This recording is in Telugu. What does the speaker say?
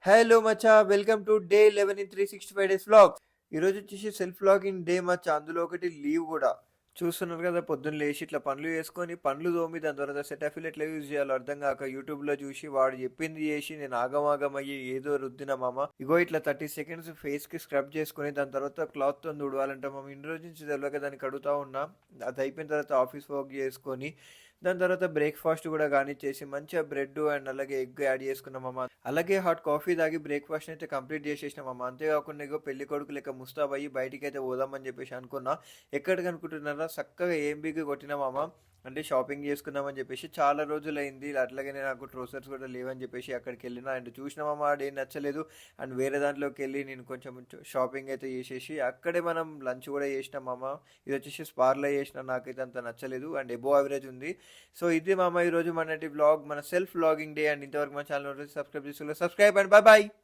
Hello Maccha, welcome to day 11 in 365 days vlogs. ఈరోజు వచ్చేసి సెల్ఫ్ వ్లాగింగ్ డే మచ్చా. అందులో ఒకటి లీవ్ కూడా. చూస్తున్నారు కదా, పొద్దున్న లేచి ఇట్లా పనులు చేసుకొని పనులు తోమి దాని తర్వాత సెటాఫిల్ ఎట్లా యూజ్ చేయాలో అర్థం కాక యూట్యూబ్లో చూసి వాడు చెప్పింది చేసి నేను ఆగమాగమయ్యి ఏదో రుద్దిన మామ. ఇగో ఇట్లా 30 సెకండ్స్ ఫేస్కి స్క్రబ్ చేసుకొని దాని తర్వాత క్లాత్తో తుడవాలంట మామ. ఇన్ని రోజు నుంచి తెలియక దానికి అడుగుతా ఉన్నా. అది అయిపోయిన తర్వాత ఆఫీస్ వర్క్ చేసుకొని దాని తర్వాత బ్రేక్ఫాస్ట్ కూడా కానిచ్చేసి మంచిగా బ్రెడ్ అండ్ అలాగే ఎగ్ యాడ్ చేసుకున్నామమ్మ. అలాగే హాట్ కాఫీ తాగి బ్రేక్ఫాస్ట్ అయితే కంప్లీట్ చేసేసినామమ్మ. అంతేకాకుండా ఇగో పెళ్లి కొడుకు లెక్క ముస్తాబ్ అయ్యి బయటికి అయితే పోదామని చెప్పేసి అనుకున్నా. ఎక్కడికి అనుకుంటున్నారా, చక్కగా ఏం బిగి కొట్టినామమ్మ. అంటే షాపింగ్ చేసుకుందామని చెప్పేసి చాలా రోజులైంది. అట్లాగే నాకు ట్రోసర్స్ కూడా లేవని చెప్పేసి అక్కడికి వెళ్ళిన అండ్ చూసినామమ్మ, ఆడేం నచ్చలేదు. అండ్ వేరే దాంట్లోకి వెళ్ళి నేను కొంచెం షాపింగ్ అయితే చేసేసి అక్కడే మనం లంచ్ కూడా చేసినామమ్మ. ఇది వచ్చేసి స్పార్లో చేసిన, నాకైతే అంత నచ్చలేదు అండ్ ఎబో యావరేజ్ ఉంది. సో ఇది మామ ఈరోజు మన వ్లాగ్, మన సెల్ఫ్ వ్లాగింగ్ డే. అండ్ ఇంతవరకు మన ఛానల్ సబ్స్క్రైబ్ చేసుకోలేదు, సబ్స్క్రైబ్ అండ్ బాయ్ బాయ్.